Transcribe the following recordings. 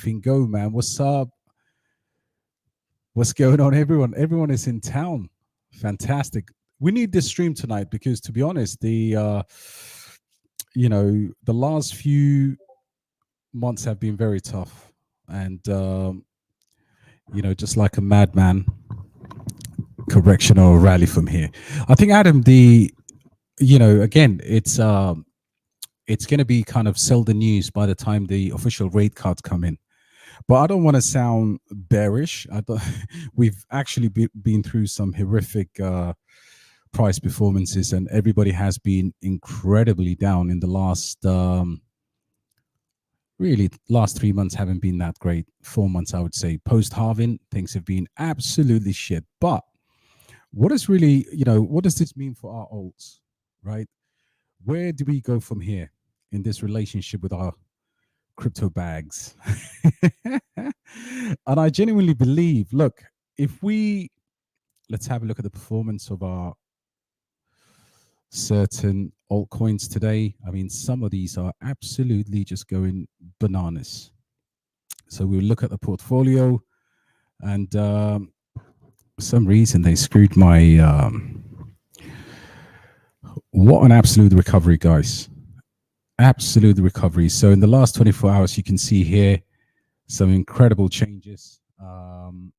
anything go, man. What's up? What's going on, everyone? Everyone is in town. Fantastic. We need this stream tonight because, to be honest, the last few months have been very tough, and just like a madman, correctional rally from here. I think, Adam, again, it's going to be kind of sell the news by the time the official rate cards come in. But I don't want to sound bearish. We've actually been through some horrific price performances, and everybody has been incredibly down in the last, last 3 months haven't been that great. 4 months, I would say. Post-halving, things have been absolutely shit. But what is really, what does this mean for our alts, right? Where do we go from here in this relationship with our crypto bags? And I genuinely believe, look, let's have a look at the performance of our certain altcoins today. I mean, some of these are absolutely just going bananas. So we'll look at the portfolio, and for some reason they screwed my what an absolute recovery, guys. Absolute recovery. So in the last 24 hours, you can see here some incredible changes. Let's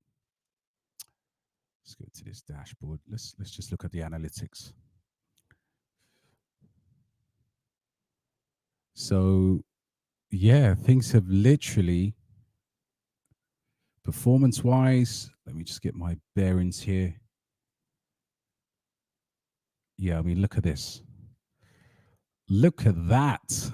go to this dashboard. Let's just look at the analytics. So yeah, things have literally, performance-wise, let me just get my bearings here. Yeah, I mean, look at this. Look at that.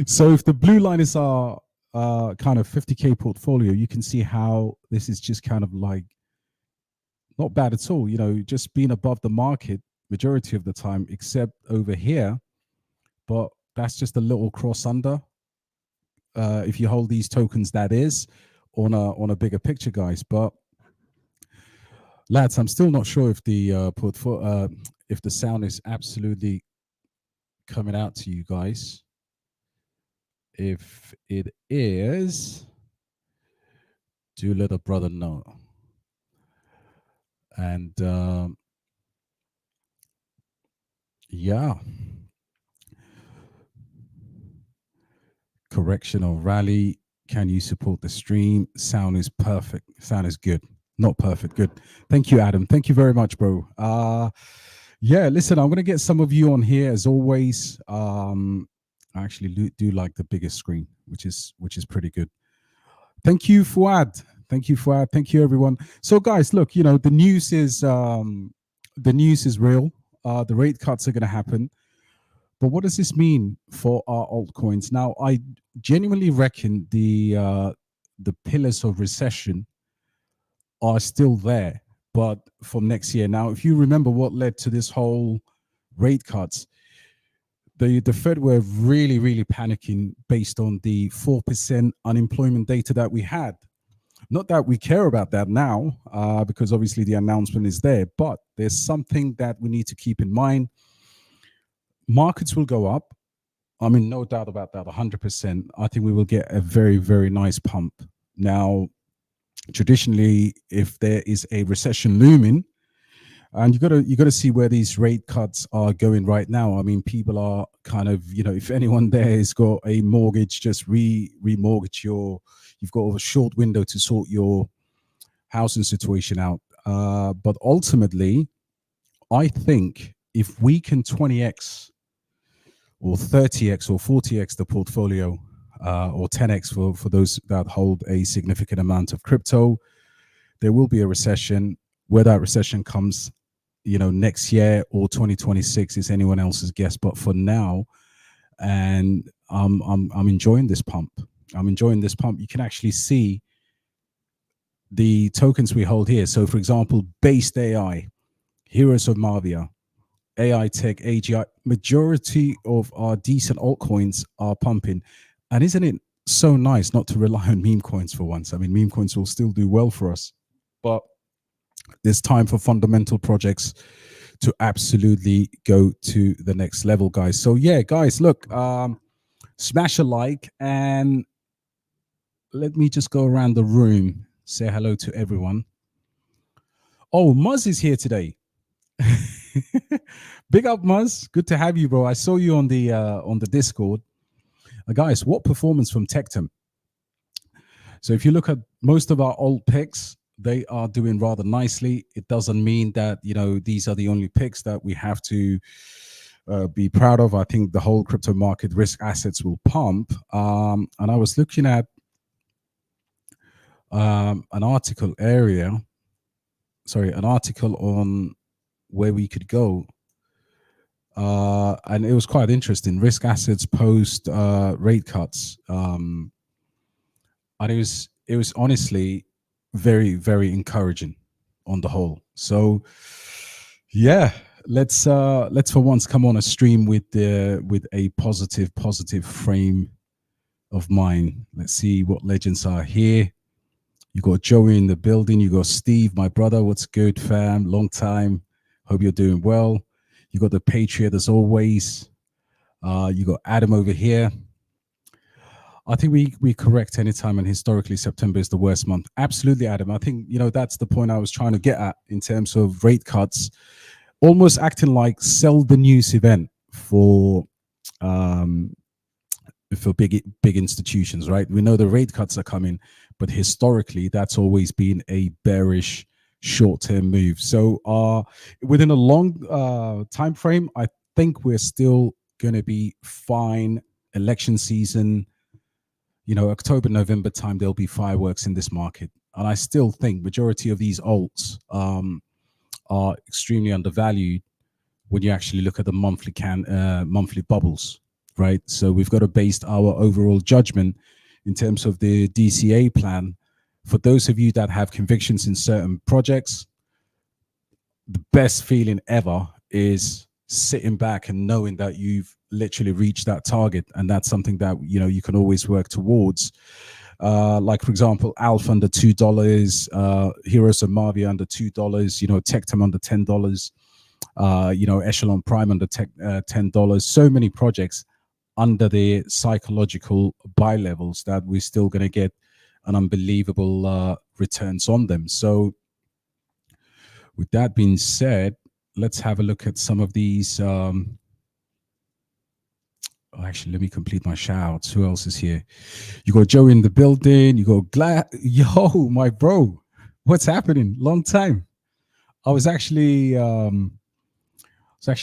So if the blue line is our kind of 50K portfolio, you can see how this is just kind of like not bad at all, just being above the market majority of the time, except over here. But that's just a little cross under. If you hold these tokens, that is on a bigger picture, guys. But lads, I'm still not sure if the if the sound is absolutely coming out to you guys. If it is, do let a brother know. And yeah, correctional rally. Can you support the stream? Sound is perfect. Sound is good. Not perfect. Good. Thank you, Adam. Thank you very much, bro. Yeah, listen, I'm going to get some of you on here as always. I actually do like the biggest screen, which is pretty good. Thank you, Fuad. Thank you, Fuad. Thank you, everyone. So, guys, look, the news is real. The rate cuts are going to happen. But what does this mean for our altcoins? Now, I genuinely reckon the pillars of recession are still there, but for next year. Now, if you remember what led to this whole rate cuts, the Fed were really, really panicking based on the 4% unemployment data that we had. Not that we care about that now, because obviously the announcement is there, but there's something that we need to keep in mind. Markets will go up. I mean, no doubt about that, 100%. I think we will get a very, very nice pump. Now, traditionally, if there is a recession looming, and you got to see where these rate cuts are going right now. I mean, people are kind of, if anyone there has got a mortgage, just remortgage you've got a short window to sort your housing situation out. But ultimately, I think if we can 20x or 30x or 40x the portfolio, or 10x for those that hold a significant amount of crypto, there will be a recession. Where that recession comes, next year or 2026 is anyone else's guess. But for now, and I'm enjoying this pump. I'm enjoying this pump. You can actually see the tokens we hold here. So, for example, Based AI, Heroes of Marvia, AI Tech, AGI, majority of our decent altcoins are pumping. And isn't it so nice not to rely on meme coins for once? I mean, meme coins will still do well for us, but there's time for fundamental projects to absolutely go to the next level, guys. So yeah, guys, look, smash a like, and let me just go around the room, say hello to everyone. Oh, Muzz is here today. Big up, Muzz. Good to have you, bro. I saw you on the Discord. Guys, what performance from Tectum? So if you look at most of our old picks, they are doing rather nicely. It doesn't mean that these are the only picks that we have to be proud of. I think the whole crypto market risk assets will pump. And I was looking at an article on where we could go. And it was quite interesting. Risk assets post rate cuts. And it was honestly very, very encouraging on the whole. So yeah, let's for once come on a stream with a positive frame of mind. Let's see what legends are here. You got Joey in the building. You got Steve, my brother. What's good, fam? Long time. Hope you're doing well. You got the Patriot as always. You got Adam over here. I think we correct anytime, and historically September is the worst month. Absolutely, Adam. I think that's the point I was trying to get at in terms of rate cuts, almost acting like sell the news event for big institutions, right? We know the rate cuts are coming, but historically that's always been a bearish short-term move. So within a long time frame, I think we're still going to be fine. Election season, October, November time, there'll be fireworks in this market. And I still think majority of these alts are extremely undervalued when you actually look at the monthly bubbles, right? So we've got to base our overall judgment in terms of the DCA plan. For those of you that have convictions in certain projects, the best feeling ever is sitting back and knowing that you've literally reached that target, and that's something that you can always work towards. Like for example, Alpha under $2, Heroes of Mavi under $2, Tectum under $10, Echelon Prime under $10. So many projects under the psychological buy levels that we're still going to get an unbelievable returns on them. So with that being said, let's have a look at some of these. Actually, let me complete my shout-outs. Who else is here? You got Joe in the building. You got Yo, my bro. What's happening? Long time. I was actually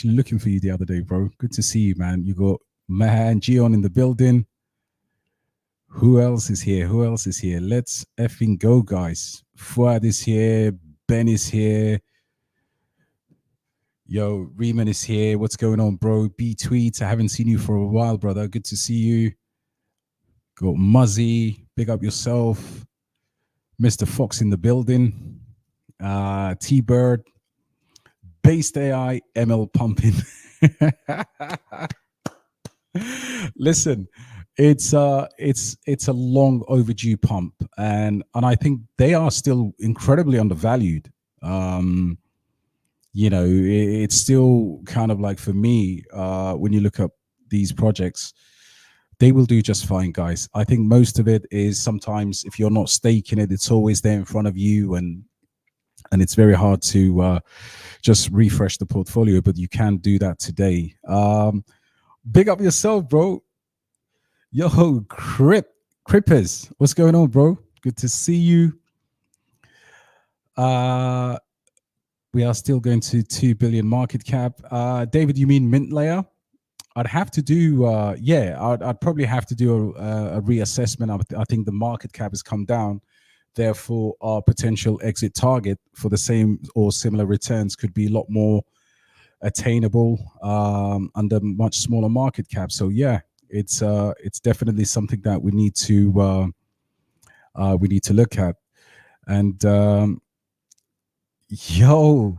looking for you the other day, bro. Good to see you, man. You got Mahan Gion in the building. Who else is here? Let's effing go, guys. Fuad is here. Ben is here. Yo, Riemann is here. What's going on, bro? B Tweets. I haven't seen you for a while, brother. Good to see you. Got Muzzy. Big up yourself. Mr. Fox in the building. T-Bird. Based AI, ML pumping. Listen, it's a long overdue pump, and I think they are still incredibly undervalued. It's still kind of like, for me, when you look up these projects, they will do just fine, guys. I think most of it is, sometimes if you're not staking it, it's always there in front of you, and it's very hard to just refresh the portfolio, but you can do that today. Big up yourself, bro. Yo, Crippers, what's going on, bro? Good to see you. We are still going to 2 billion market cap. David, you mean mint layer? I'd have to do, I'd probably have to do a reassessment. I think the market cap has come down. Therefore, our potential exit target for the same or similar returns could be a lot more attainable under much smaller market cap. So yeah, it's definitely something that we need to look at. And yo,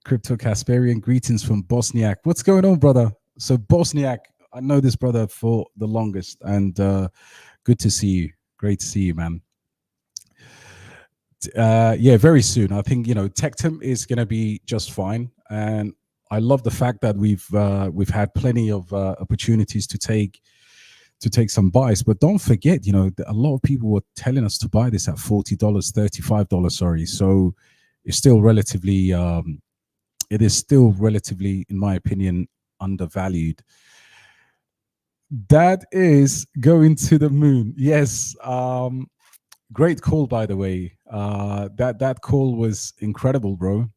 Crypto Casparian, greetings from Bosniak. What's going on, brother? So Bosniak, I know this brother for the longest, and good to see you. Great to see you, man. Yeah, very soon. I think Tectum is going to be just fine, and I love the fact that we've had plenty of opportunities to take to take some buys. But don't forget, a lot of people were telling us to buy this at $40, $35, sorry. So it's still relatively, it is still relatively, in my opinion, undervalued. That is going to the moon. Yes. Great call, by the way. That call was incredible, bro.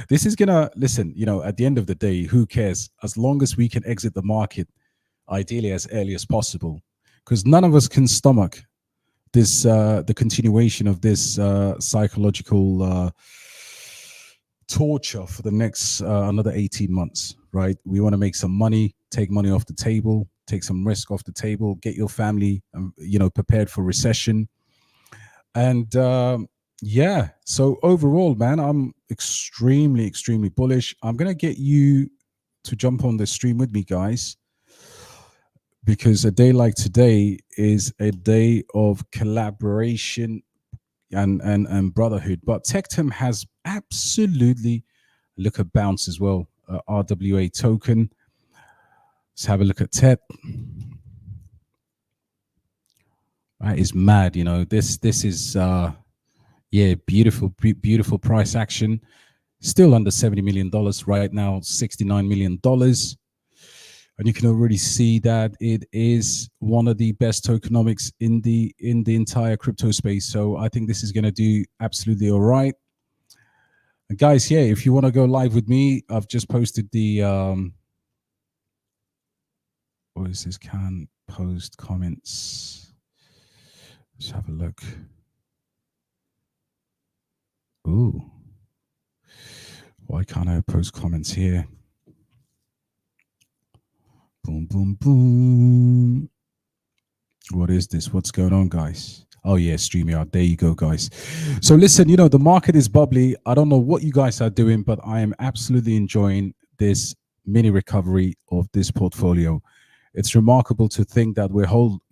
This is gonna listen. At the end of the day, who cares? As long as we can exit the market, ideally as early as possible, because none of us can stomach this the continuation of this psychological torture for the next another 18 months, right? We want to make some money, take money off the table, take some risk off the table, get your family prepared for recession. And yeah, so overall, man, I'm extremely bullish. I'm gonna get you to jump on the stream with me, guys, because a day like today is a day of collaboration and brotherhood. But Tectum has absolutely, look at bounce as well, RWA token. Let's have a look at TET. That is mad. This is beautiful price action. Still under $70 million right now, $69 million. And you can already see that it is one of the best tokenomics in the entire crypto space. So I think this is going to do absolutely all right. And guys, yeah, if you want to go live with me, I've just posted the what is this? Can post comments. Let's have a look. Ooh. Why can't I post comments here? Boom, boom, boom. What is this? What's going on, guys? Oh, yeah, StreamYard. There you go, guys. So listen, the market is bubbly. I don't know what you guys are doing, but I am absolutely enjoying this mini recovery of this portfolio. It's remarkable to think that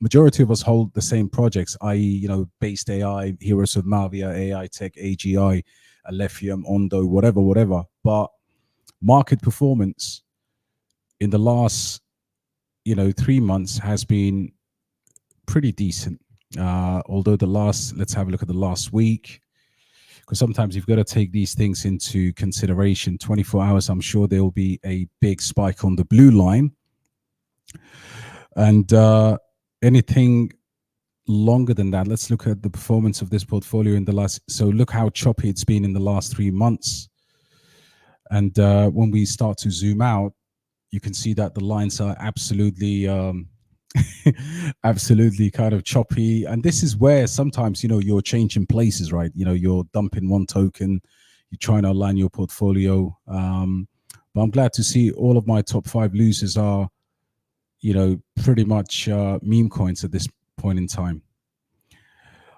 majority of us hold the same projects, i.e., Based AI, Heroes of Mavia, AI Tech, AGI, Alephium, Ondo, whatever. But market performance in the last 3 months has been pretty decent. Although let's have a look at the last week, because sometimes you've got to take these things into consideration. 24 hours, I'm sure there will be a big spike on the blue line. And anything longer than that, let's look at the performance of this portfolio in the last. So look how choppy it's been in the last 3 months. And when we start to zoom out, you can see that the lines are absolutely absolutely kind of choppy. And this is where sometimes you're changing places, right? You're dumping one token, you're trying to align your portfolio. But I'm glad to see all of my top 5 losers are pretty much meme coins at this point in time.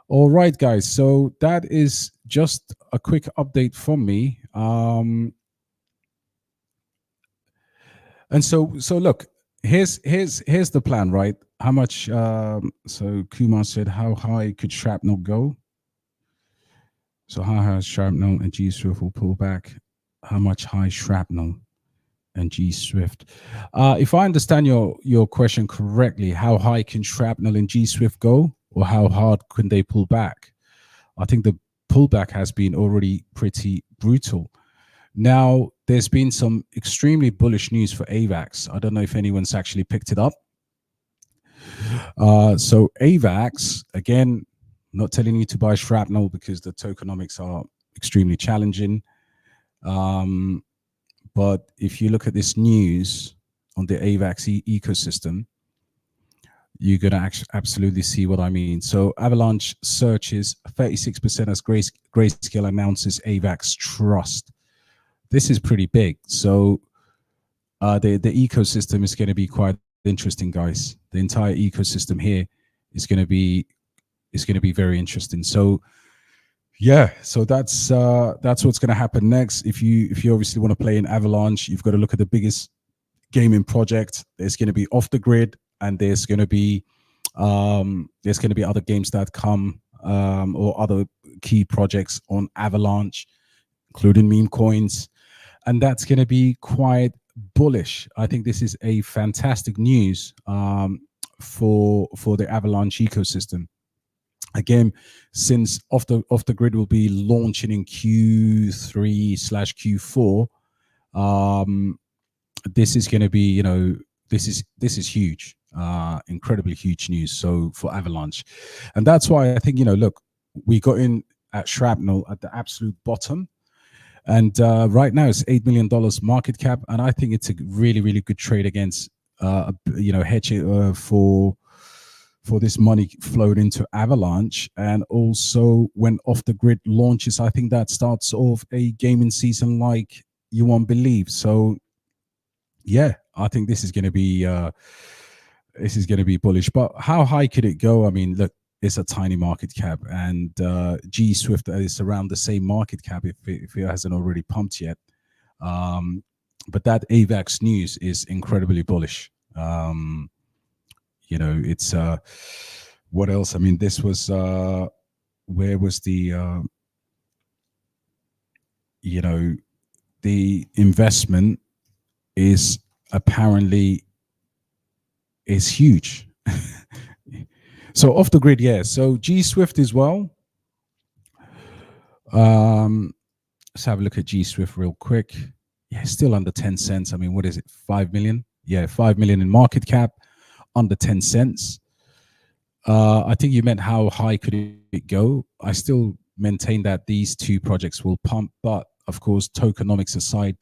All right, guys, so that is just a quick update from me. And so look, here's the plan, right? How much so Kumar said, how high could shrapnel go? So how high shrapnel and G Swift will pull back? How much high shrapnel and G Swift? If I understand your question correctly, how high can shrapnel and G Swift go, or how hard can they pull back? I think the pullback has been already pretty brutal. Now, there's been some extremely bullish news for AVAX. I don't know if anyone's actually picked it up. So AVAX, again, not telling you to buy shrapnel because the tokenomics are extremely challenging. But if you look at this news on the AVAX ecosystem, you're going to absolutely see what I mean. So Avalanche searches 36% as Grayscale announces AVAX Trust. This is pretty big. So the ecosystem is going to be quite interesting, guys. The entire ecosystem here is going to be very interesting. So yeah, so that's what's going to happen next. If you obviously want to play in Avalanche, you've got to look at the biggest gaming project. There's going to be Off the Grid, and there's going to be other games that come or other key projects on Avalanche, including meme coins, and that's going to be quite bullish. I think this is a fantastic news for the Avalanche ecosystem. Again, since off the grid will be launching in Q3/Q4, this is going to be, this is huge, incredibly huge news. So for Avalanche, and that's why I think, look, we got in at Shrapnel at the absolute bottom, and right now it's $8 million market cap, and I think it's a really, really good trade against, hedge for this money flowed into Avalanche. And also when off the grid launches, I think that starts off a gaming season like you won't believe. So yeah, I think this is going to be bullish. But how high could it go? I mean, look, it's a tiny market cap, and G Swift is around the same market cap if it hasn't already pumped yet. But that AVAX news is incredibly bullish. It's what else? I mean, this was where was the the investment is apparently is huge. So off the grid, yeah. So G Swift as well. Let's have a look at G Swift real quick. Yeah, still under 10 cents. I mean, what is it? 5 million? Yeah, 5 million in market cap, under 10 cents. I think you meant how high could it go? I still maintain that these two projects will pump, but of course, tokenomics aside,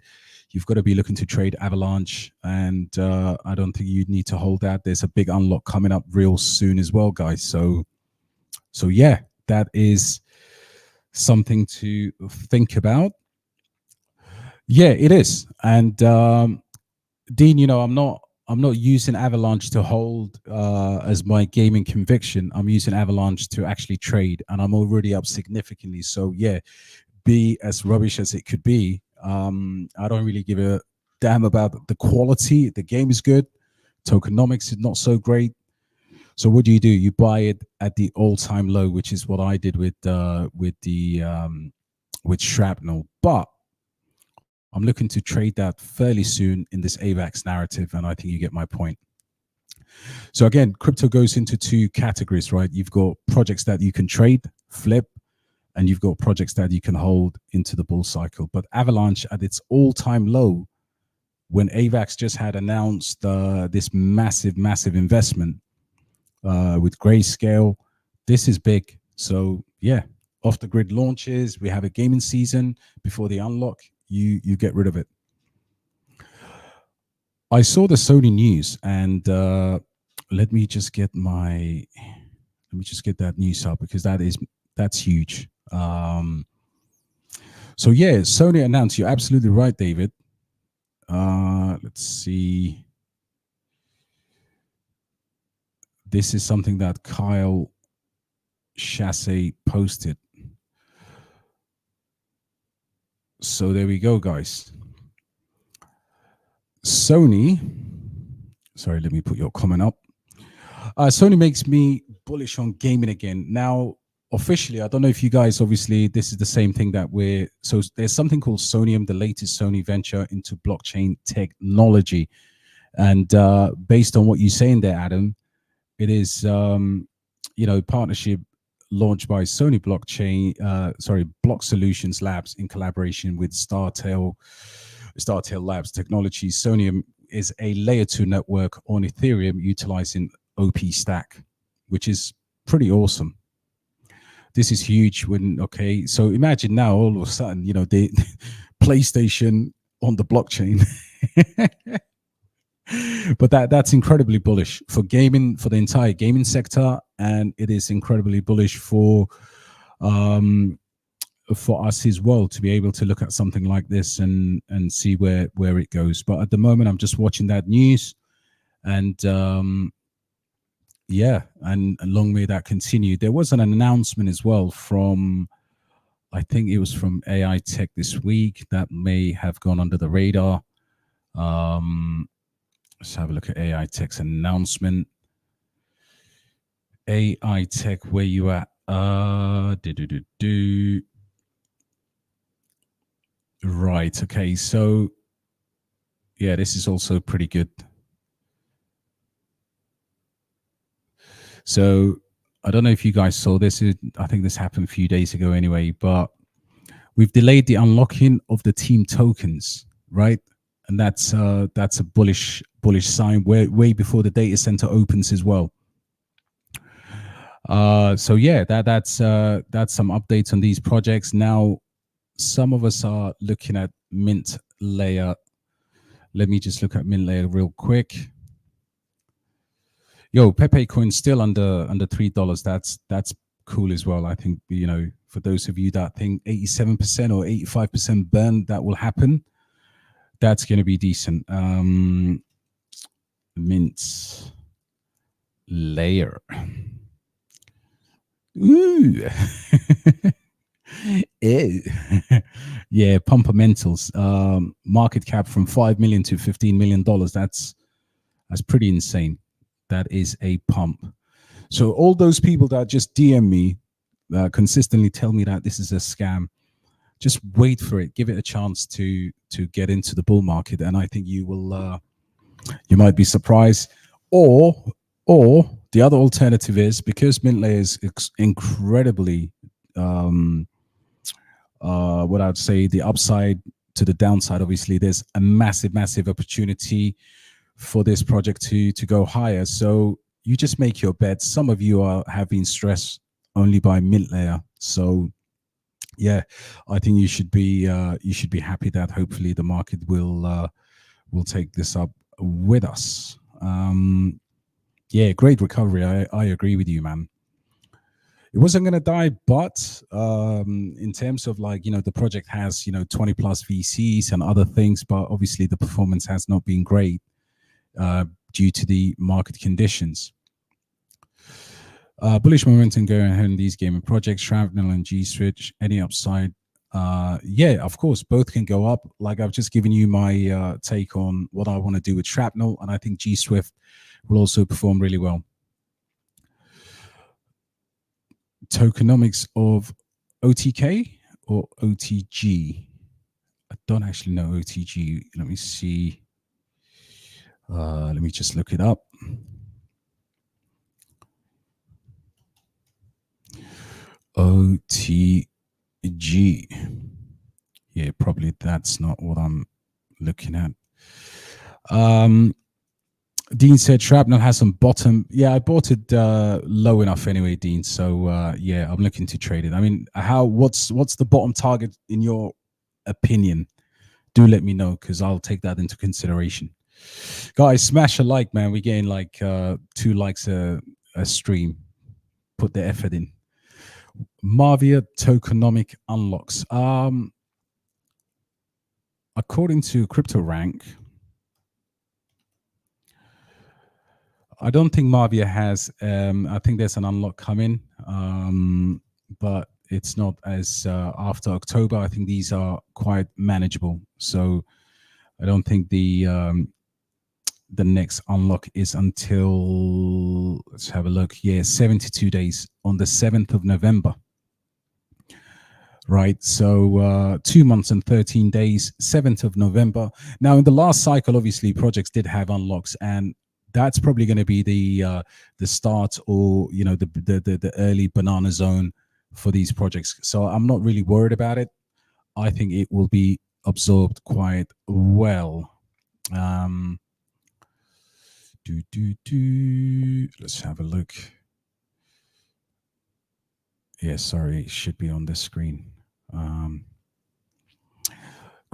you've got to be looking to trade Avalanche, and I don't think you need to hold that. There's a big unlock coming up real soon as well, guys. So yeah, that is something to think about. Yeah, it is. And Dean, I'm not using Avalanche to hold as my gaming conviction. I'm using Avalanche to actually trade, and I'm already up significantly. So yeah, be as rubbish as it could be, I don't really give a damn about the quality. The game is good. Tokenomics is not so great. So what do? You buy it at the all-time low, which is what I did with Shrapnel. But I'm looking to trade that fairly soon in this AVAX narrative, and I think you get my point. So again, crypto goes into two categories, right? You've got projects that you can trade, flip, and you've got projects that you can hold into the bull cycle. But Avalanche at its all-time low, when AVAX just had announced this massive investment with Grayscale, this is big. So yeah, off the grid launches, we have a gaming season before the unlock, you get rid of it. I saw the Sony news, and let me just get that news up, because that's huge. So yeah, Sony announced. You're absolutely right, David. Let's see. This is something that Kyle Chasse posted. So there we go, guys. Sony, sorry, let me put your comment up. Sony makes me bullish on gaming again. Now, officially, I don't know if you guys, obviously, this is the same thing that so there's something called Sonium, the latest Sony venture into blockchain technology. And based on what you're saying there, Adam, it is, partnership launched by Sony Block Solutions Labs in collaboration with Startail Labs Technologies. Sonium is a layer 2 network on Ethereum utilizing OP Stack, which is pretty awesome. This is huge. So imagine now all of a sudden, the PlayStation on the blockchain. But that's incredibly bullish for gaming, for the entire gaming sector, and it is incredibly bullish for us as well, to be able to look at something like this and see where it goes. But at the moment, I'm just watching that news, and yeah, and long may that continue. There was an announcement as well from, I think it was from AI Tech this week, that may have gone under the radar. Let's have a look at AI Tech's announcement. AI Tech, where you at? Right. Okay. So, yeah, this is also pretty good. So I don't know if you guys saw this. I think this happened a few days ago anyway, but we've delayed the unlocking of the team tokens, right? And that's a bullish sign way before the data center opens as well. So yeah, that's some updates on these projects. Now, some of us are looking at Mint Layer. Let me just look at Mint Layer real quick. Yo, Pepe coin still under $3. That's cool as well. I think, you know, for those of you that think 87% or 85% burn that will happen, that's going to be decent. Mint Layer. Ooh. Yeah, Pumpermentals. Market cap from $5 million to $15 million. That's pretty insane. That is a pump. So all those people that just DM me, consistently tell me that this is a scam, just wait for it. Give it a chance to get into the bull market, and I think you will. You might be surprised. Or the other alternative is, because Mint Layer is incredibly, what I'd say, the upside to the downside. Obviously, there's a massive opportunity for this project to go higher. So you just make your bets. Some of you have been stressed only by Mint Layer. So yeah, I think you should be happy that hopefully the market will take this up with us. Yeah, great recovery. I agree with you, man. It wasn't going to die, but in terms of, like, you know, the project has, you know, 20 plus VCs and other things, but obviously the performance has not been great due to the market conditions. Bullish momentum going ahead in these gaming projects, Shrapnel and G-Switch. Any upside? Yeah, of course, both can go up. Like, I've just given you my take on what I want to do with Shrapnel, and I think G-Swift will also perform really well. Tokenomics of OTK or OTG? I don't actually know OTG. Let me see. Let me just look it up. OTG. Yeah, probably that's not what I'm looking at. Dean said Shrapnel has some bottom. Yeah, I bought it low enough anyway, Dean. So yeah, I'm looking to trade it. I mean, what's the bottom target in your opinion? Do let me know, because I'll take that into consideration. Guys, smash a like, man. We're getting like 2 likes a stream. Put the effort in. Marvia tokenomic unlocks. According to CryptoRank, I don't think Marvia has. I think there's an unlock coming, but it's not as after October. I think these are quite manageable. So I don't think the next unlock is until, let's have a look. Yeah, 72 days on the 7th of November. Right, so 2 months and 13 days, 7th of November. Now, in the last cycle, obviously, projects did have unlocks, and that's probably going to be the start, or, you know, the early banana zone for these projects. So I'm not really worried about it. I think it will be absorbed quite well. Let's have a look. Yeah, sorry, it should be on the screen.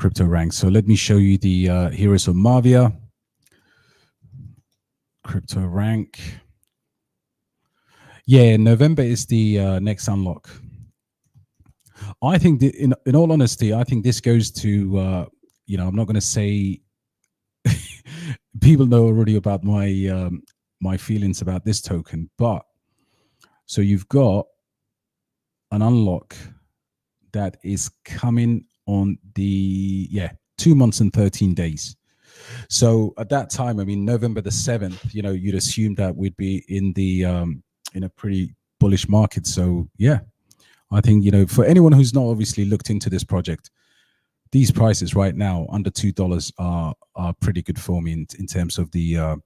CryptoRank. So let me show you the heroes of Marvia. CryptoRank. Yeah, November is the next unlock. I think in all honesty, I think this goes to you know, I'm not going to say people know already about my my feelings about this token, but so you've got an unlock that is coming on the 2 months and 13 days. So at that time, I mean, November the 7th, you know, you'd assume that we'd be in the in a pretty bullish market. So yeah, I think, you know, for anyone who's not obviously looked into this project, these prices right now under $2 are pretty good for me in terms of the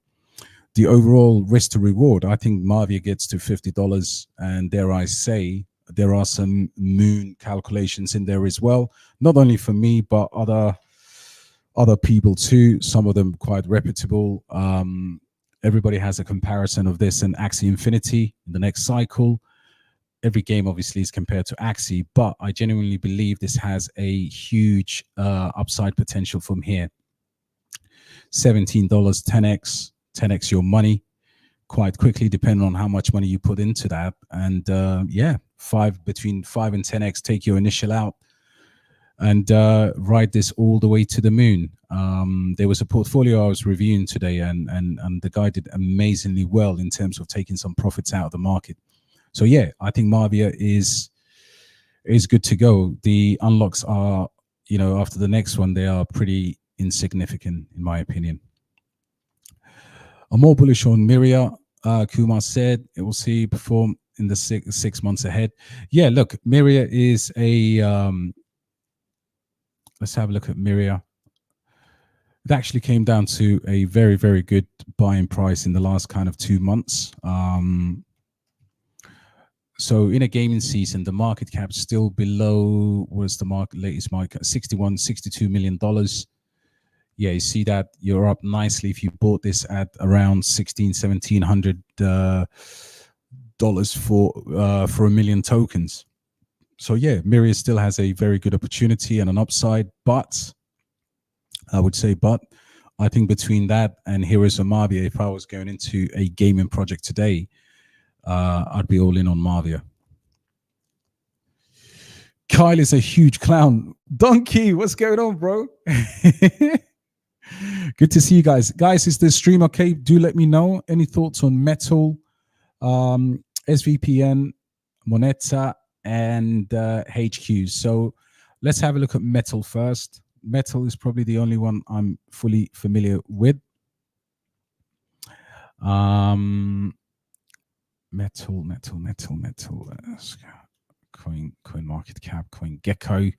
the overall risk to reward, I think Marvia gets to $50, and dare I say, there are some moon calculations in there as well, not only for me but other people too, some of them quite reputable. Everybody has a comparison of this and Axie Infinity in the next cycle. Every game obviously is compared to Axie, but I genuinely believe this has a huge upside potential from here. $17, 10x your money quite quickly, depending on how much money you put into that. And yeah, between 5 and 10x, take your initial out and ride this all the way to the moon. There was a portfolio I was reviewing today, and the guy did amazingly well in terms of taking some profits out of the market. So yeah, I think Marvia is good to go. The unlocks are, after the next one, they are pretty insignificant in my opinion. I'm more bullish on Miria. Kumar said it will see perform in the six months ahead. Yeah, look, Miria is a let's have a look at Miria. It actually came down to a very, very good buying price in the last kind of 2 months. So in a gaming season, the market cap still below, what's the latest market, $62 million. Yeah, you see that you're up nicely if you bought this at around $1,700 for a million tokens. So yeah, Miria still has a very good opportunity and an upside, but I think between that and Heroes of Marvia, if I was going into a gaming project today, I'd be all in on Marvia. Kyle is a huge clown. Donkey, what's going on, bro? Good to see you guys. Guys, is the stream okay? Do let me know. Any thoughts on Metal, SVPN, Moneta, and HQ? So let's have a look at Metal first. Metal is probably the only one I'm fully familiar with. Metal. Coin market cap, Coin Gecko.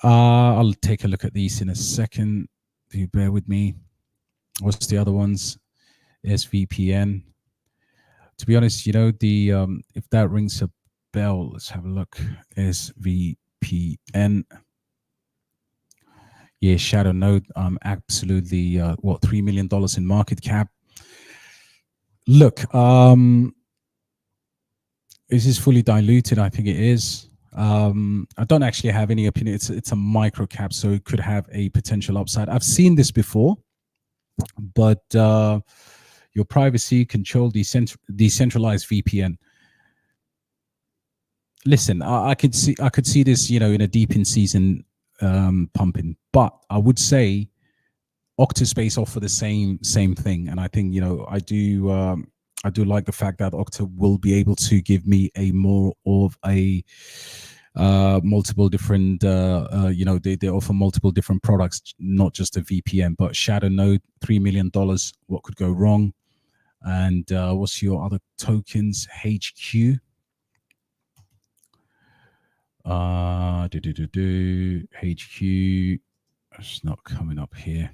I'll take a look at these in a second. Do you bear with me? What's the other ones? SVPN. To be honest, if that rings a bell, let's have a look. SVPN. Yeah, Shadow Node. Absolutely. $3 million in market cap. Look, is this fully diluted? I think it is. I don't actually have any opinion. It's a micro cap, so it could have a potential upside. I've seen this before, but your privacy control, decentralized VPN. Listen, I could see this, in a deep in season pumping, but I would say Octaspace offer the same thing, and I think I do like the fact that Okta will be able to give me a more of a multiple different, they offer multiple different products, not just a VPN. But Shadow Node, $3 million. What could go wrong? And what's your other tokens? HQ. HQ. It's not coming up here.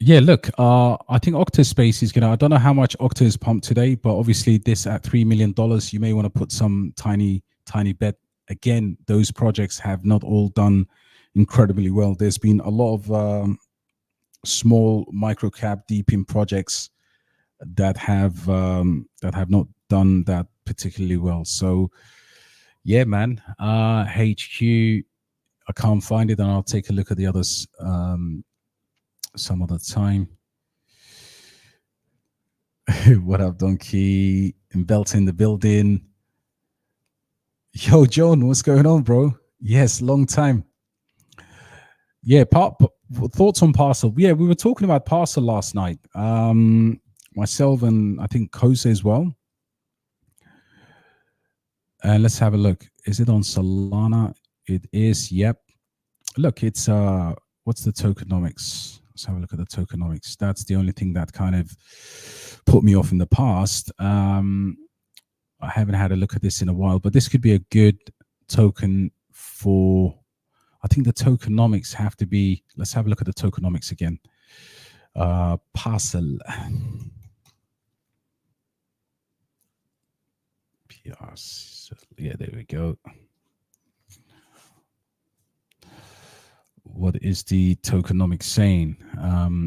Yeah, look, I think Octaspace is I don't know how much Okta is pumped today, but obviously this at $3 million, you may want to put some tiny bet. Again, those projects have not all done incredibly well. There's been a lot of small micro cap deep in projects that have not done that particularly well. So yeah, man, HQ, I can't find it, and I'll take a look at the others some other time. What up, Donkey? Belt in the building. Yo, John, what's going on, bro? Yes, long time. Yeah, thoughts on Parcel. Yeah, we were talking about Parcel last night. Myself and I think Kose as well. And let's have a look. Is it on Solana? It is. Yep. Look, it's what's the tokenomics? Let's have a look at the tokenomics. That's the only thing that kind of put me off in the past. I haven't had a look at this in a while, but this could be a good token for, I think the tokenomics have to be, let's have a look at the tokenomics again. Parcel. Parcel. Yeah, there we go. What is the tokenomics saying?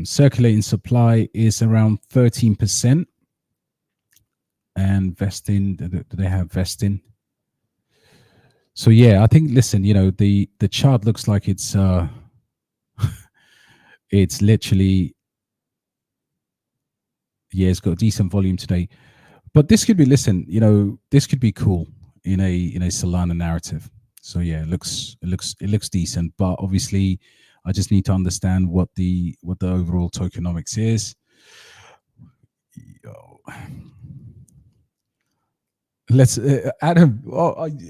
Circulating supply is around 13%. And vesting, do they have vesting? So yeah, I think, listen, the chart looks like it's it's literally, yeah, it's got decent volume today. But this could be, listen, this could be cool in a Solana narrative. So yeah, it looks decent, but obviously I just need to understand what the overall tokenomics is. Yo. Let's Adam.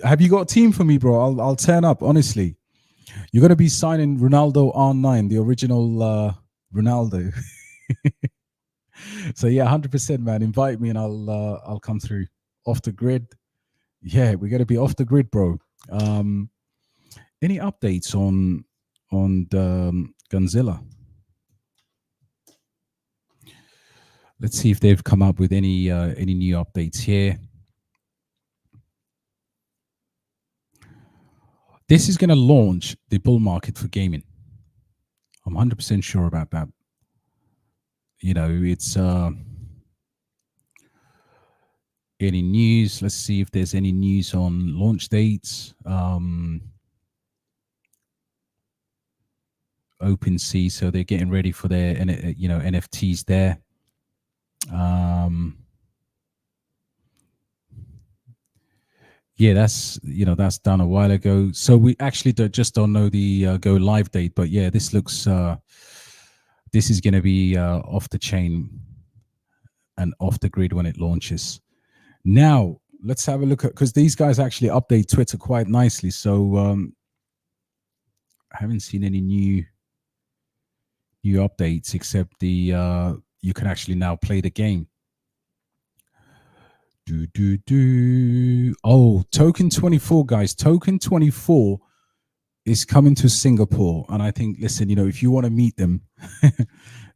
Have you got a team for me, bro? I'll turn up. Honestly, you're gonna be signing Ronaldo R9, the original Ronaldo. So yeah, 100%, man. Invite me and I'll come through. Off the grid. Yeah, we're gonna be off the grid, bro. Any updates on the Gunzilla? Let's see if they've come up with any new updates here. This is going to launch the bull market for gaming. I'm 100% sure about that. It's any news. Let's see if there's any news on launch dates. OpenSea, so they're getting ready for their NFTs there. Yeah, that's done a while ago. So we actually don't know the go live date, but yeah, this looks this is going to be off the chain and off the grid when it launches. Now let's have a look at, because these guys actually update Twitter quite nicely. So I haven't seen any new updates except the you can actually now play the game. Oh, Token 24, guys. Token 24 is coming to Singapore, and I think, listen, if you want to meet them,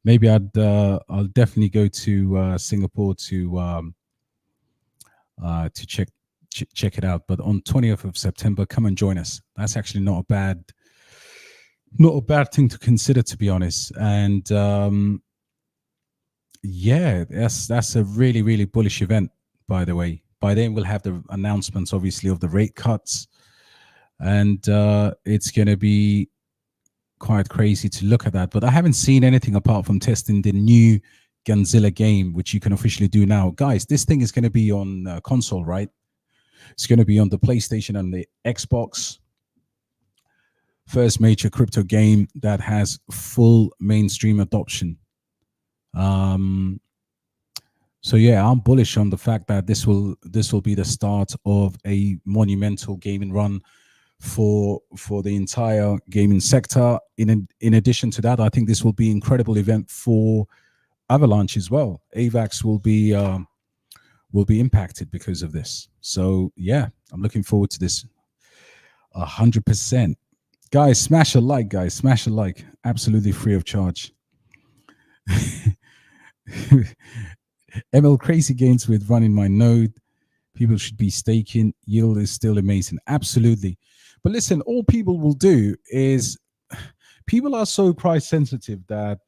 maybe I'll definitely go to Singapore to check it out. But on 20th of September, come and join us. That's actually not a bad thing to consider, to be honest. And yeah, that's a really, really bullish event. By the way, by then we'll have the announcements, obviously, of the rate cuts, and it's going to be quite crazy to look at that. But I haven't seen anything apart from testing the new Gunzilla game, which you can officially do now. Guys, this thing is going to be on console, right? It's going to be on the PlayStation and the Xbox. First major crypto game that has full mainstream adoption. So yeah, I'm bullish on the fact that this will be the start of a monumental gaming run for the entire gaming sector. In addition to that, I think this will be an incredible event for Avalanche as well. AVAX will be impacted because of this. So yeah, I'm looking forward to this 100%. Guys, smash a like, guys. Smash a like. Absolutely free of charge. ML crazy gains with running my node. People should be staking. Yield is still amazing. Absolutely. But listen, all people will do is, people are so price sensitive that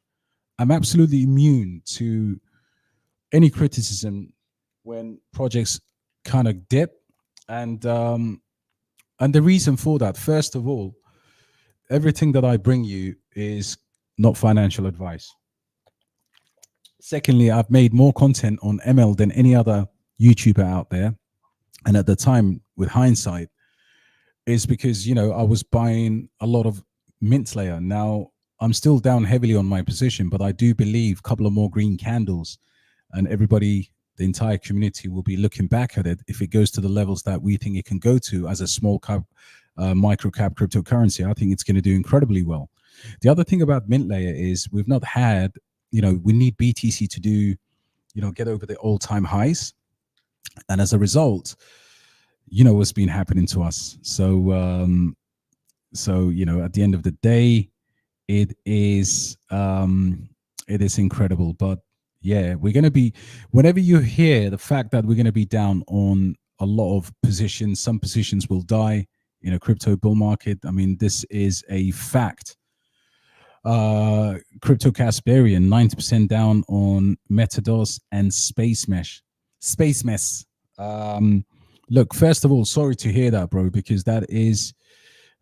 I'm absolutely immune to any criticism when projects kind of dip. And the reason for that, first of all, everything that I bring you is not financial advice. Secondly, I've made more content on ML than any other YouTuber out there. And at the time, with hindsight, is because, I was buying a lot of mint layer. Now, I'm still down heavily on my position, but I do believe a couple of more green candles and everybody, the entire community, will be looking back at it. If it goes to the levels that we think it can go to as a small cap, micro cap cryptocurrency, I think it's going to do incredibly well. The other thing about mint layer is we've not had, we need BTC to do, get over the all-time highs. And as a result, what's been happening to us. So, at the end of the day, it is It is incredible. But yeah, we're going to be, whenever you hear the fact that we're going to be down on a lot of positions, some positions will die in a crypto bull market. I mean, this is a fact. Crypto Casparian, 90% down on Metados and Space Mesh. Space Mesh. Look, first of all, sorry to hear that, bro, because that is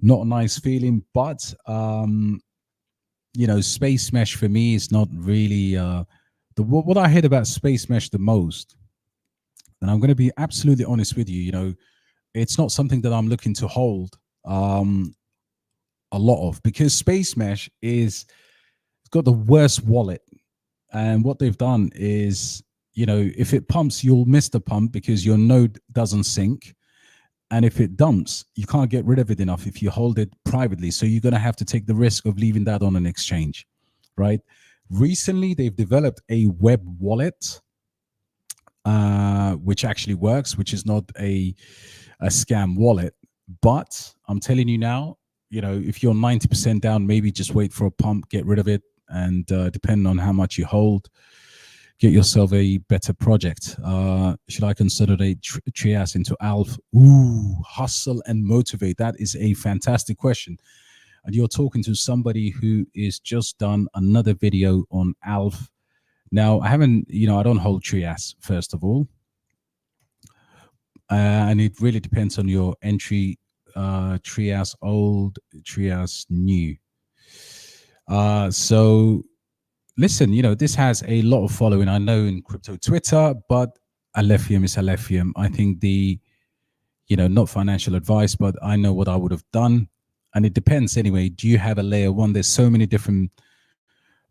not a nice feeling. But Space Mesh for me is not really what I heard about Space Mesh the most. And I'm going to be absolutely honest with you. It's not something that I'm looking to hold a lot of, because Space Mesh it's got the worst wallet. And what they've done is, if it pumps, you'll miss the pump because your node doesn't sync. And if it dumps, you can't get rid of it enough if you hold it privately. So you're going to have to take the risk of leaving that on an exchange, right? Recently, they've developed a web wallet, which actually works, which is not a scam wallet. But I'm telling you now, if you're 90% down, maybe just wait for a pump, get rid of it. And depending on how much you hold, get yourself a better project. Should I consolidate Trias into ALF? Ooh, hustle and motivate. That is a fantastic question. And you're talking to somebody who is just done another video on ALF. Now, I don't hold Trias, first of all. And it really depends on your entry, Trias old, Trias new. So listen, this has a lot of following, I know, in crypto Twitter, but Alephium is Alephium. I think not financial advice, but I know what I would have done. And it depends anyway. Do you have a layer one? There's so many different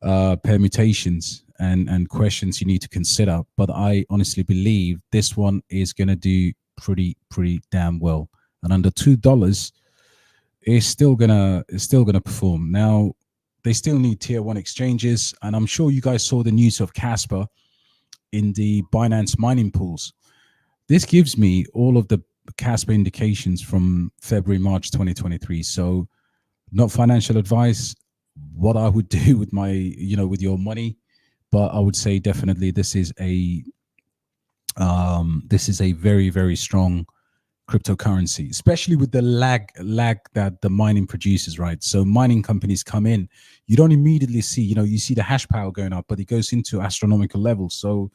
permutations and questions you need to consider. But I honestly believe this one is going to do pretty damn well. And under $2, it's still gonna perform. Now, they still need tier one exchanges, and I'm sure you guys saw the news of Casper in the Binance mining pools. This gives me all of the Casper indications from February, March 2023. So, not financial advice, what I would do with my, with your money, but I would say definitely this is a very, very strong cryptocurrency, especially with the lag that the mining produces, right? So mining companies come in, you don't immediately see, you see the hash power going up, but it goes into astronomical levels. So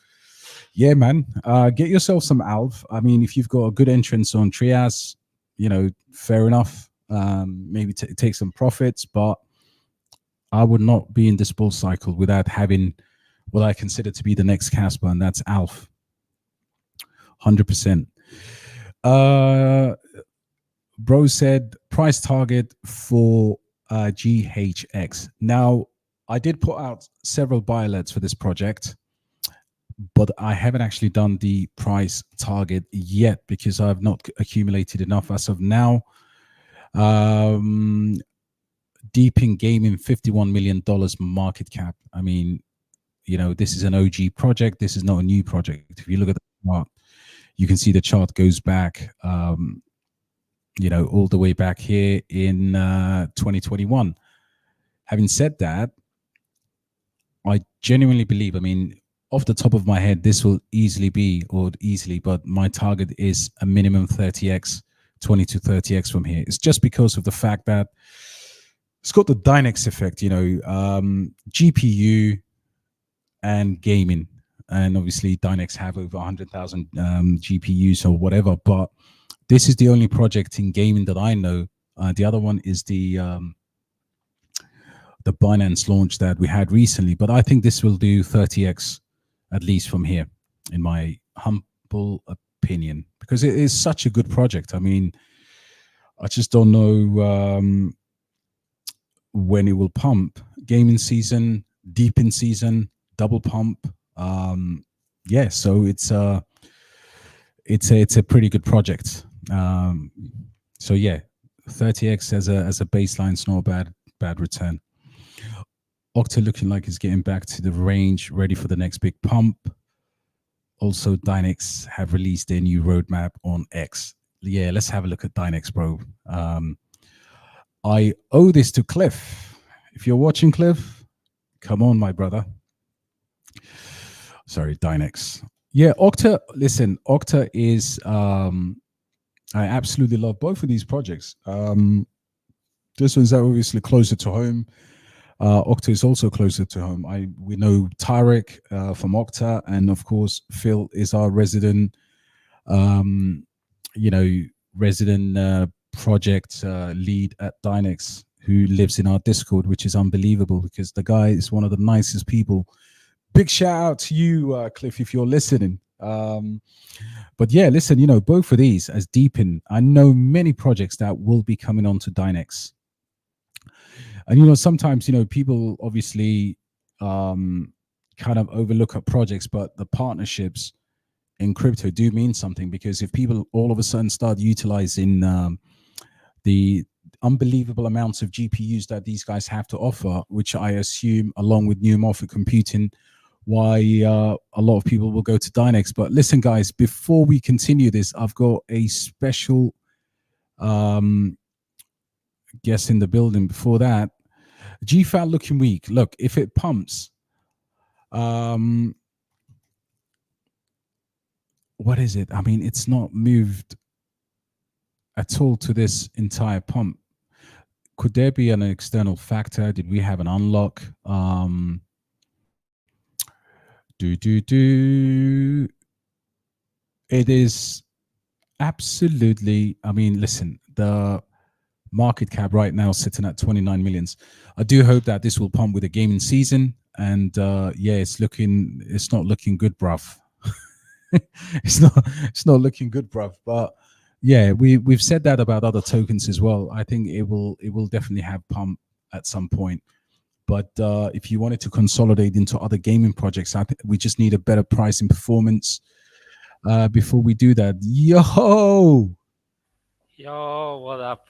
yeah, man, get yourself some ALF. I mean, if you've got a good entrance on Trias, fair enough. Maybe take some profits, but I would not be in this bull cycle without having what I consider to be the next Casper, and that's ALF. 100%. Bro said price target for GHX. Now, I did put out several buy alerts for this project, but I haven't actually done the price target yet because I've not accumulated enough as of now. Deep in gaming, $51 million market cap. I mean, this is an OG project. This is not a new project. If you look at the chart, you can see the chart goes back, all the way back here in 2021. Having said that, I genuinely believe, off the top of my head, this will but my target is a minimum 30x, 20 to 30x from here. It's just because of the fact that it's got the Dynex effect, GPU and gaming. And obviously Dynex have over 100,000 GPUs or whatever, but this is the only project in gaming that I know. The other one is the Binance launch that we had recently, but I think this will do 30x at least from here, in my humble opinion, because it is such a good project. I mean, I just don't know when it will pump. Gaming season, deep in season, double pump. Yeah, so it's a pretty good project. So yeah, 30x as a baseline is not a bad return. Octa looking like it's getting back to the range, ready for the next big pump. Also, Dynex have released their new roadmap on X. Yeah, let's have a look at Dynex, bro. I owe this to Cliff. If you're watching, Cliff, come on, my brother. Sorry, Dynex. Yeah, Okta. Listen, Okta is. I absolutely love both of these projects. This one's obviously closer to home. Okta is also closer to home. We know Tarek from Okta, and of course Phil is our resident, um, you know, resident project lead at Dynex, who lives in our Discord, which is unbelievable because the guy is one of the nicest people. Big shout out to you, Cliff, if you're listening. But yeah, listen, both of these as Deepin, I know many projects that will be coming on to Dynex. And sometimes people obviously um, kind of overlook at projects, but the partnerships in crypto do mean something, because if people all of a sudden start utilizing the unbelievable amounts of GPUs that these guys have to offer, which I assume, along with neuromorphic computing, why a lot of people will go to Dynex. But listen, guys, before we continue this, I've got a special guest in the building. Before that, GFAT looking weak. Look, if it pumps, what is it? I mean, it's not moved at all to this entire pump. Could there be an external factor? Did we have an unlock? It is absolutely. I mean, listen, the market cap right now sitting at 29 millions. I do hope that this will pump with a gaming season, and yeah, it's not looking good, bruv. It's not looking good, bruv. But yeah, we've said that about other tokens as well. I think it will definitely have pump at some point. But if you wanted to consolidate into other gaming projects, I think we just need a better pricing performance before we do that. Yo, what up?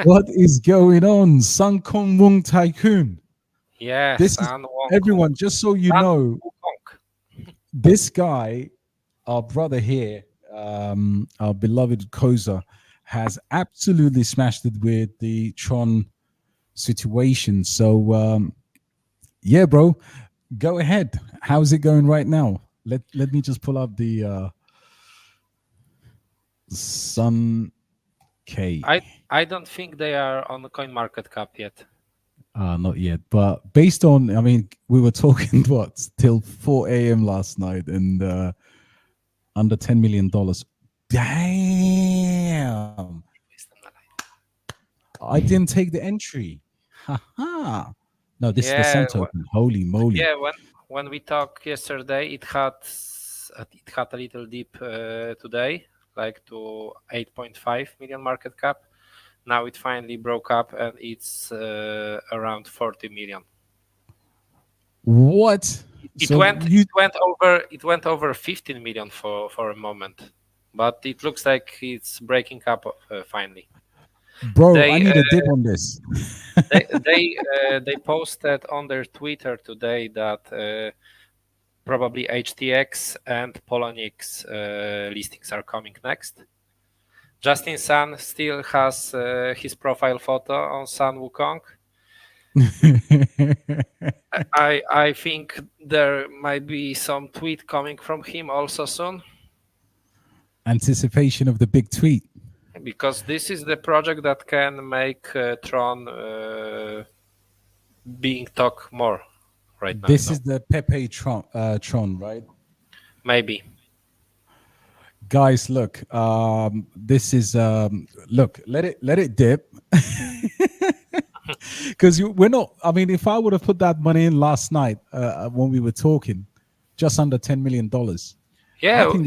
What is going on? Sun Kong Wung Tycoon. Yes, This is San Wong Kong. everyone, just so you San know, Wukong. this guy, our brother here, our beloved Koza, has absolutely smashed it with the Tron situation. So yeah, bro, go ahead. How's it going right now? Let me just pull up the Sun K. I don't think they are on the coin market cap yet. Not yet, but based on, I mean, we were talking what till 4 a.m. last night, and under $10 million. Damn! I didn't take the entry. Haha! No, this is the Yeah, Sun token. Holy moly! yeah. When we talked yesterday, it had a little dip today, like to 8.5 million market cap. Now it finally broke up and it's around 40 million. What? It So went you, it went over 15 million for a moment, but it looks like it's breaking up finally. bro? I They need a dip on this. they posted on their Twitter today that probably HTX and Poloniex listings are coming next. Justin Sun still has his profile photo on Sun Wukong. I think there might be some tweet coming from him also soon, Anticipation of the big tweet. because this is the project that can make Tron being talked more right now. This is the Pepe Tron, right? Maybe. Guys, look, this is look, let it dip. Because we're not, I mean, if I would have put that money in last night when we were talking, just under $10 million, I Yeah, think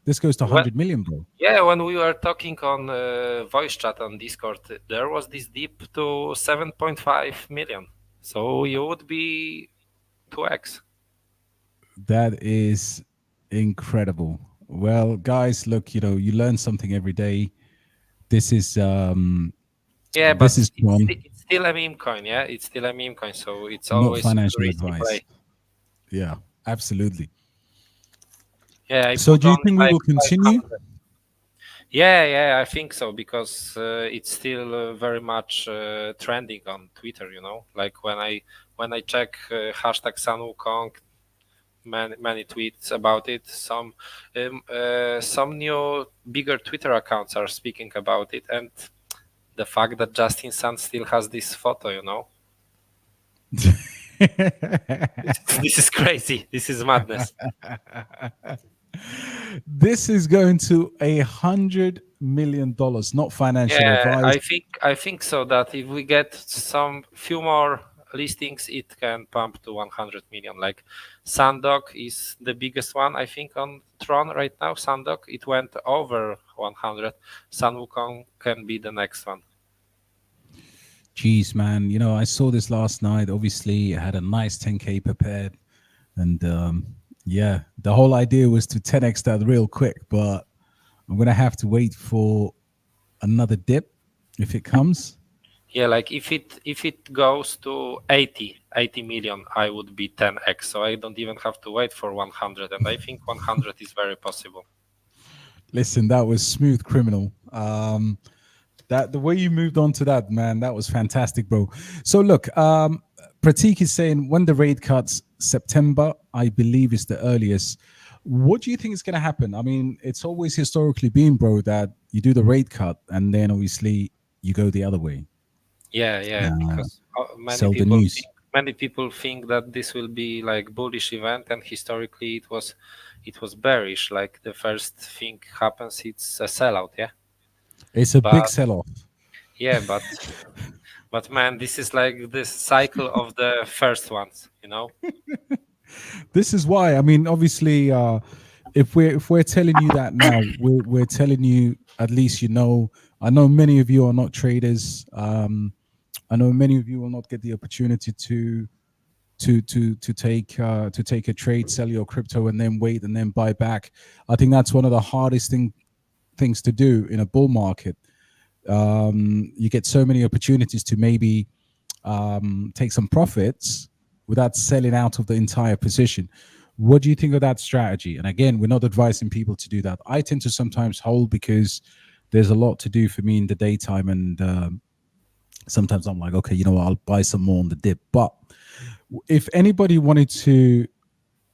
this goes to when 100 million, bro. yeah, when we were talking on voice chat on Discord, there was this dip to 7.5 million. So you would be 2x. That is incredible. Well, guys, look, you learn something every day. This is Yeah, this but is Tron, it's still a meme coin. Yeah, it's still a meme coin, so it's not always financial risky advice. play. Yeah, absolutely. Yeah, I So put do you only think we like will continue? 500. Yeah, I think so, because it's still very much trending on Twitter. Like when I check hashtag Sun Wukong, many tweets about it. Some new bigger Twitter accounts are speaking about it, and the fact that Justin Sun still has this photo, this is crazy. This is madness. This is going to $100 million, not financial Yeah, advice. I think so that if we get some few more listings, it can pump to 100 million. Like Sandog is the biggest one, I think, on Tron right now. Sandog, it went over 100. Sun Wukong can be the next one. Jeez, man. I saw this last night. Obviously, it had a nice 10K prepared. And yeah, the whole idea was to 10X that real quick. But I'm going to have to wait for another dip if it comes. Yeah, like if it goes to 80 million, I would be 10x. So I don't even have to wait for 100. And I think 100 is very possible. Listen, that was smooth criminal. That the way you moved on to that, man, that was fantastic, bro. So look, Pratik is saying when the rate cuts, September, I believe, is the earliest. What do you think is going to happen? I mean, it's always historically been, bro, that you do the rate cut and then obviously you go the other way. Yeah, because Sell the news. many people think that this will be like bullish event, and historically it was bearish. Like the first thing happens, it's a sellout. Yeah, It's a big but sell-off. yeah, but man, this is like this cycle of the first ones. This is why. I mean, obviously, if we're telling you that now, we're telling you at least I know many of you are not traders. I know many of you will not get the opportunity to take a trade, sell your crypto, and then wait and then buy back. I think that's one of the hardest things to do in a bull market. You get so many opportunities to maybe take some profits without selling out of the entire position. What do you think of that strategy? And again, we're not advising people to do that. I tend to sometimes hold because there's a lot to do for me in the daytime, and sometimes I'm like, okay, I'll buy some more on the dip. But if anybody wanted to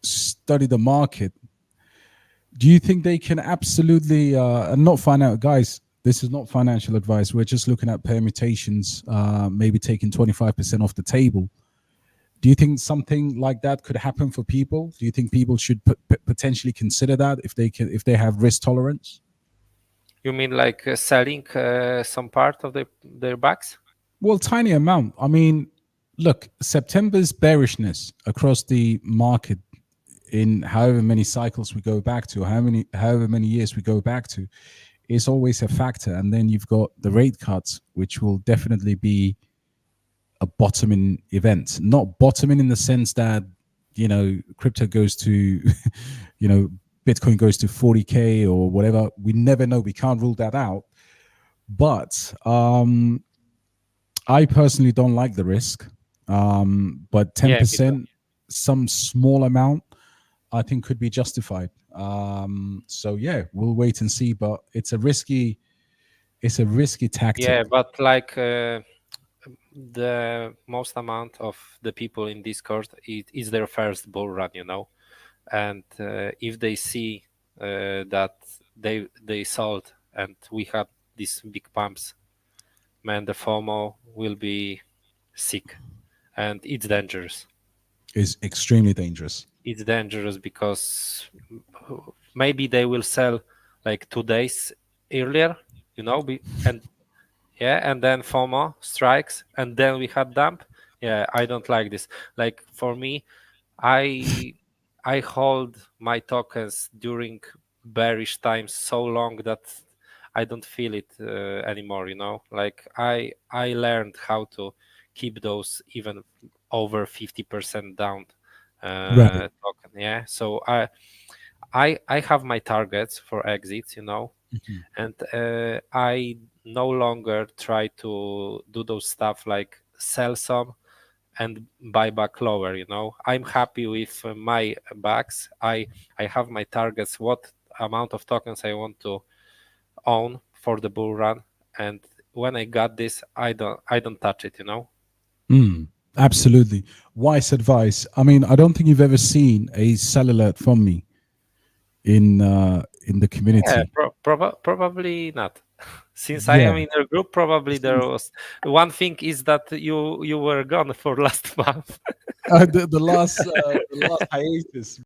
study the market, do you think they can absolutely and not find out, guys? This is not financial advice. We're just looking at permutations, maybe taking 25% off the table. Do you think something like that could happen for people? Do you think people should potentially consider that if they have risk tolerance? You mean like selling some part of their bucks? Well, tiny amount. I mean, look, September's bearishness across the market in however many cycles we go back to, however many years we go back to, is always a factor. And then you've got the rate cuts, which will definitely be a bottoming event. Not bottoming in the sense that crypto goes to Bitcoin goes to 40K or whatever. We never know. We can't rule that out. But I personally don't like the risk. But 10%, some small amount, I think could be justified. So yeah, we'll wait and see. But it's a risky tactic. Yeah, but like the most amount of the people in Discord, it is their first bull run, and if they see that they sold and we had these big pumps, man, the FOMO will be sick, and it's dangerous. Is extremely dangerous. It's dangerous because maybe they will sell like 2 days earlier, and and then FOMO strikes, and then we had dump. Yeah, I don't like this. Like for me, I hold my tokens during bearish times so long that I don't feel it anymore. Like I learned how to keep those even over 50% down Right. token. Yeah, so I have my targets for exits. And I no longer try to do those stuff like sell some and buy back lower. I'm happy with my backs. I have my targets, what amount of tokens I want to own for the bull run, and when I got this, I don't touch it. Absolutely. Wise advice. I mean, I don't think you've ever seen a sell alert from me in the Yeah, community. probably not. Since I am Yeah. in a group, probably there was one thing is that you were gone for last month. The last hiatus